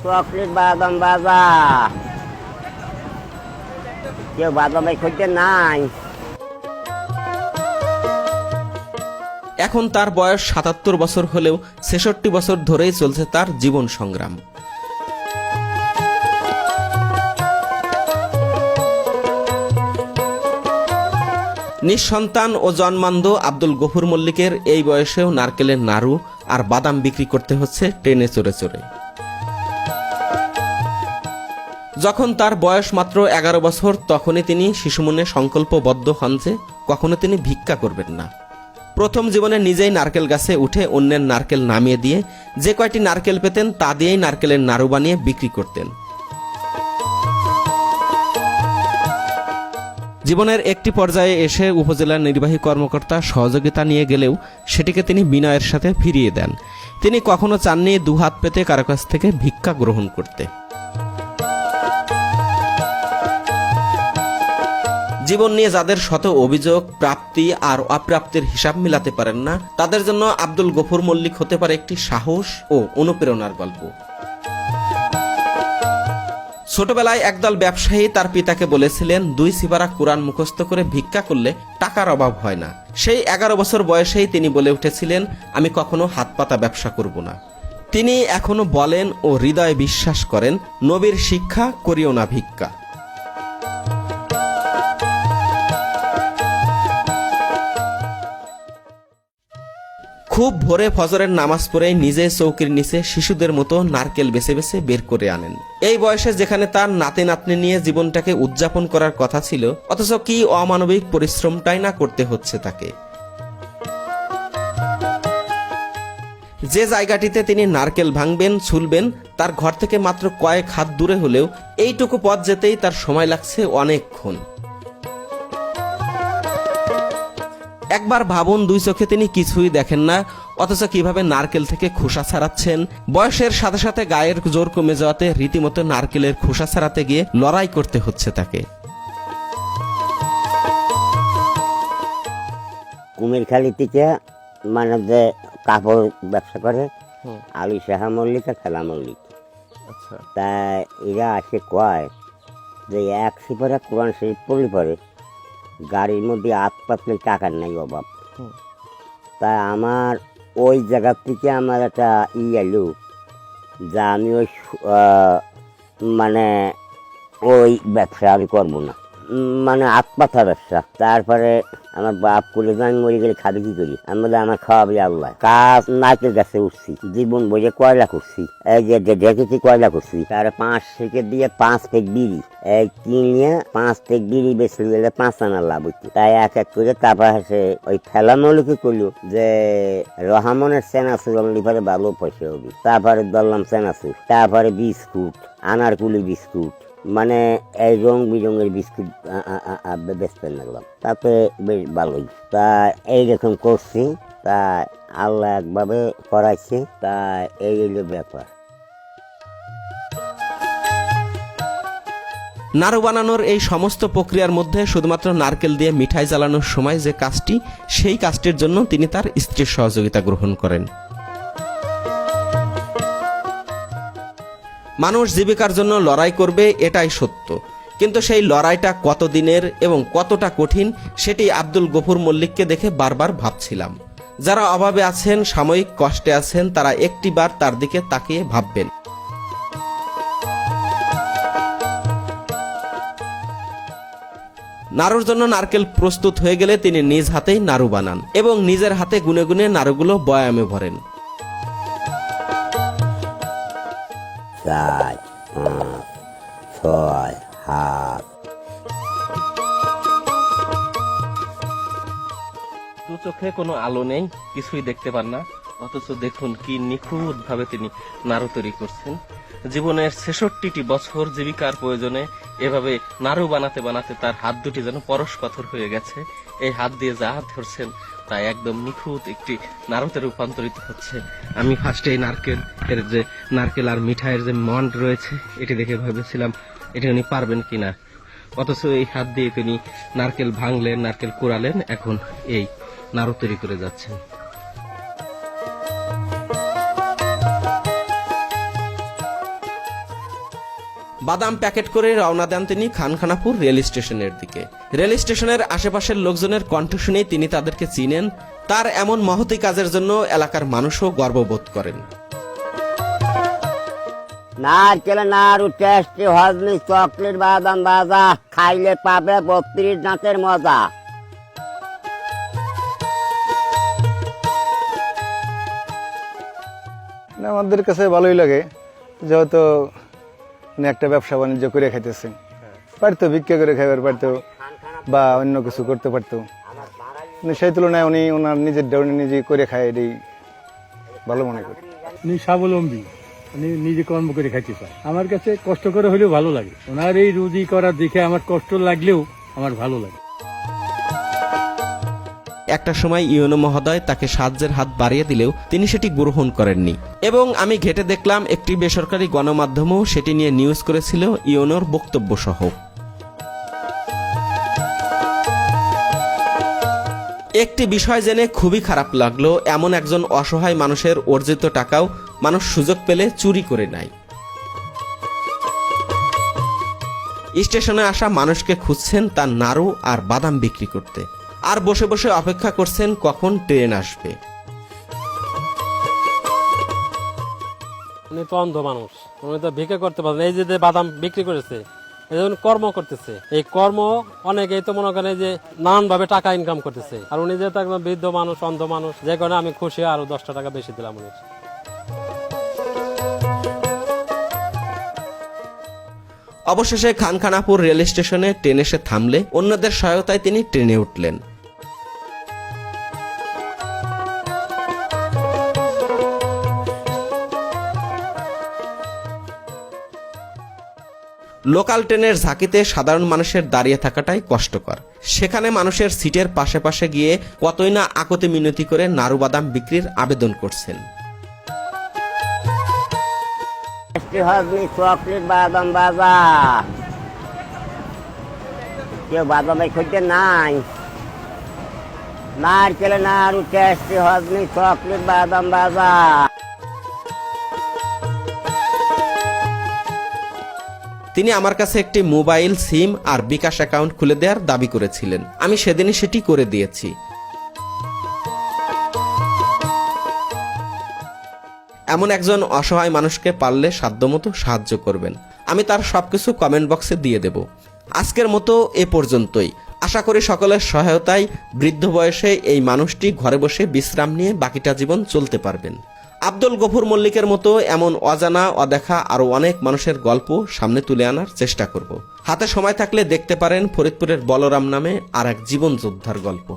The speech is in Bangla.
চকলেট বাদাম বাজা, কেউ বাদামে খুঁজতে নাই। এখন তার বয়স ৭৭ বছর হলেও ৬৬ বছর ধরেই চলছে তার জীবন সংগ্রাম। নিঃসন্তান ও জন্মান্ধ আব্দুল গফুর মল্লিকের এই বয়সেও নারকেলের নাড়ু আর বাদাম বিক্রি করতে হচ্ছে ট্রেনে চড়ে চড়ে। যখন তার বয়স মাত্র ১১ বছর তখনই তিনি শিশুমনে সংকল্পবদ্ধ হন যে কখনো তিনি ভিক্ষা করবেন না। প্রথম জীবনে নিজেই নারকেল গাছে উঠে অন্যের নারকেল নামিয়ে দিয়ে যে কয়টি নারকেল পেতেন তা দিয়েই নারকেলের নাড়ু বানিয়ে বিক্রি করতেন। জীবনের একটি পর্যায়ে এসে উপজেলার নির্বাহী কর্মকর্তা সহযোগিতা নিয়ে গেলেও সেটিকে তিনি বিনয়ের সাথে ফিরিয়ে দেন। তিনি কখনো চাননি দুহাত পেতে কারো কাছ থেকে ভিক্ষা গ্রহণ করতে। জীবন নিয়ে যাদের শত অভিযোগ, প্রাপ্তি আর অপ্রাপ্তির হিসাব মিলাতে পারেন না, তাদের জন্য আব্দুল গফুর মল্লিক হতে পারে একটি সাহস ও অনুপ্রেরণার গল্প। ছোটবেলায় একদল ব্যবসায়ী তার পিতাকে বলেছিলেন ২ সিপারা কোরআন মুখস্থ করে ভিক্ষা করলে টাকার অভাব হয় না। সেই ১১ বছর বয়সেই তিনি বলে উঠেছিলেন, আমি কখনো হাত পাতা ব্যবসা করব না। তিনি এখনো বলেন ও হৃদয়ে বিশ্বাস করেন, নবীর শিক্ষা করিও না ভিক্ষা। খুব ভোরে ফজরের নামাজ পড়ে নিজে চৌকির নিচে শিশুদের মতো নারকেল বেছে বেছে বের করে আনেন। এই বয়সে যেখানে তার নাতি নাতনি নিয়ে জীবনটাকে উদযাপন করার কথা ছিল, অথচ কি অমানবিক পরিশ্রমটাই না করতে হচ্ছে তাকে। যে জায়গাটিতে তিনি নারকেল ভাঙবেন, ছুলবেন, তার ঘর থেকে মাত্র কয়েক হাত দূরে হলেও এইটুকু পথ যেতেই তার সময় লাগছে অনেকক্ষণ। একবার ভাবুন, ২ চোখে তিনি কিছুই দেখেন না, অথচ কিভাবে নারকেল থেকে খোসা ছাড়াচ্ছেন। বয়সের সাথে সাথে গায়ের জোর কমে যাওয়াতে রীতিমতো নারকেলের খোসা ছাড়াতে গিয়ে লড়াই করতে হচ্ছে তাকে। কুমিরখালি থেকে মানে যে কাপড় ব্যবসা করে আলী শাহ মল্লিক আর খেলা মল্লিক, তাই এরা আসে কয় যে ১ সিপারা কোরআন শরীফ পড়লে পরে গাড়ির মধ্যে হাত পাতলে টাকার নাই অভাব। তাই আমার ওই জায়গার থেকে আমার একটা এলো যা আমি ওই মানে ওই ব্যবসা আমি করবো না, মানে হাত পাতা ব্যবসা। তারপরে আমার বাপ করে আমি মরে গেলে খাবি কি করি, আমি বলে আমার খাওয়াবি আল্লাহ। কাজ নাচের গাছে উঠছি, জীবন বইয়ে কয়লা করছি, এই যে দেখেছি কয়লা করছি। তার 5 থেকে দিয়ে 5 পেক বিড়ি এই কিনে 5 পেক বিড়ি বেশি গেলে 5 আনা লাভ হইতো। তাই এক এক করে তারপর সে ওই ফেলামৌলিকে করলো যে রহমানের চেনাচুর লিভারে ভালো পয়সা হবে। তারপরে ধরলাম চেনাচুর, তারপরে বিস্কুট, আনারকুলি বিস্কুট, মানে এই রং বিরঙের বিস্কুট বেচতে লাগলাম। তাতে বেশ ভালোই। তা এইরকম করছি, তা আল্লাহ একভাবে করাইছে। তা এই হলো ব্যাপার। নাড়ু বানানোর এই সমস্ত প্রক্রিয়ার মধ্যে শুধুমাত্র নারকেল দিয়ে মিঠাই জ্বালানোর সময় যে কাজটি, সেই কাজটির জন্য তিনি তার স্ত্রীর সহযোগিতা গ্রহণ করেন। মানুষ জীবিকার জন্য লড়াই করবে, এটাই সত্য, কিন্তু সেই লড়াইটা কতদিনের এবং কতটা কঠিন সেটি আব্দুল গফুর মল্লিককে দেখে বারবার ভাবছিলাম। যারা অভাবে আছেন, সাময়িক কষ্টে আছেন, তারা একটিবার তার দিকে তাকিয়ে ভাববেন। নাড়ুর জন্য নারকেল প্রস্তুত হয়ে গেলে তিনি নিজ হাতেই নাড়ু বানান এবং নিজের হাতে গুনে গুনে নাড়ুগুলো বয়ামে ভরেন। 4, 5, 6 হাত। দু চোখে কোনো আলো নেই, কিছুই দেখতে পান না, অথচ দেখুন কি নিখুঁত ভাবে তিনি নাড়ু তৈরি করছেন। জীবনের ৬৬টি বছর জীবিকার প্রয়োজনে এভাবে নাড়ু বানাতে বানাতে তার হাত দুটি যেন পরশ পাথর হয়ে গেছে। এই হাত দিয়ে যা হাত ধরছেন তা একদম নিখুঁত একটি নাড়ুতে রূপান্তরিত হচ্ছে। আমি ফার্স্টে এই নারকেল আর মিঠাইয়ের যে মন্ড রয়েছে এটি দেখে ভেবেছিলাম এটা উনি পারবেন কিনা, অথচ এই হাত দিয়ে তিনি নারকেল ভাঙলেন, নারকেল কুড়ালেন, এখন এই নাড়ু তৈরি করে যাচ্ছেন। বাদাম প্যাকেট করে রওনা দেন তিনি খানখানাপুর রেল স্টেশনের দিকে। রেল স্টেশনের আশেপাশের লোকজনের কণ্ঠ শুনেই তিনি তাদেরকে চিনেন। তার এমন মহতী কাজের জন্য এলাকার মানুষও গর্ববোধ করেন। নারকেল নাড়ু টেস্টি হজমি চকলেট বাদাম ভাজা খাইলে পাবে 32 দাঁতের মজা। আমাদের কাছে ভালোই লাগে, যেহেতু একটা ব্যবসা বাণিজ্য করে খাইতেছে, পারতো ভিক্ষা করে খাইবার পারতো বা অন্য কিছু করতে পারতো, সেই তুলনায় উনি ওনার নিজের উনি নিজে করে খায়, এটাই ভালো মনে করি। উনি স্বাবলম্বী, উনি নিজে কর্ম করে খাইতে চায়। আমার কাছে কষ্ট করে হলেও ভালো লাগে। ওনার এই রুজি করা দেখে আমার কষ্ট লাগলেও আমার ভালো লাগে। একটা সময় ইউনো মহোদয় তাকে সাহায্যের হাত বাড়িয়ে দিলেও তিনি সেটি গ্রহণ করেননি এবং আমি ঘেটে দেখলাম একটি বেসরকারি গণমাধ্যমও সেটি নিয়ে নিউজ করেছিল ইউনোর বক্তব্য সহ। একটি বিষয় জেনে খুবই খারাপ লাগলো, এমন একজন অসহায় মানুষের অর্জিত টাকাও মানুষ সুযোগ পেলে চুরি করে নেয়। স্টেশনে আসা মানুষকে খুঁজছেন তার নাড়ু আর বাদাম বিক্রি করতে, আর বসে বসে অপেক্ষা করছেন কখন ট্রেন আসবে। উনি তো অন্ধ মানুষ, উনি তো ভিক্ষা করতে পারেন। এই যে বাদাম বিক্রি করেছে, এই যে কর্ম করতেছে, এই কর্ম অনেকেই তো মনে করেন যে নানান ভাবে টাকা ইনকাম করতেছে। আর উনি যেহেতু একদম বৃদ্ধ মানুষ, অন্ধ মানুষ, যে কারণে আমি খুশি, আরো 10টা টাকা বেশি দিলাম উনি। অবশেষে খানখানাপুর রেল স্টেশনে ট্রেন এসে থামলে অন্যদের সহায়তায় তিনি ট্রেনে উঠলেন। লোকাল ট্রেনের ঝাঁকিতে সাধারণ মানুষের দাঁড়িয়ে থাকাটাই কষ্টকর। সেখানে মানুষের সিটের পাশে পাশে গিয়ে কতই না আকতে মিনতি করে নাড়ু বাদাম বিক্রির আবেদন করছেন। হজমি চকলেট বাদাম ভাজা, কেউ বাদামে খুঁজতে নাই। নারকেল নাড়ু টেস্টি হজমি চকলেট বাদাম ভাজা। তিনি আমার কাছে একটি মোবাইল সিম আর বিকাশ অ্যাকাউন্ট খুলে দেওয়ার দাবি করেছিলেন। আমি সেদিনই সেটি করে দিয়েছি। এমন একজন অসহায় মানুষকে পারলে সাধ্যমতো সাহায্য করবেন। আমি তার সবকিছু কমেন্ট বক্সে দিয়ে দেব। আজকের মতো এ পর্যন্তই। আশা করি সকলের সহায়তায় বৃদ্ধ বয়সে এই মানুষটি ঘরে বসে বিশ্রাম নিয়ে বাকিটা জীবন চলতে পারবেন। আব্দুল গফুর মল্লিকের মতো এমন অজানা অদেখা আরো অনেক মানুষের গল্প সামনে তুলে আনার চেষ্টা করব। হাতে সময় থাকলে দেখতে পারেন ফরিদপুরের বলরাম নামে আর এক জীবন যোদ্ধার গল্প।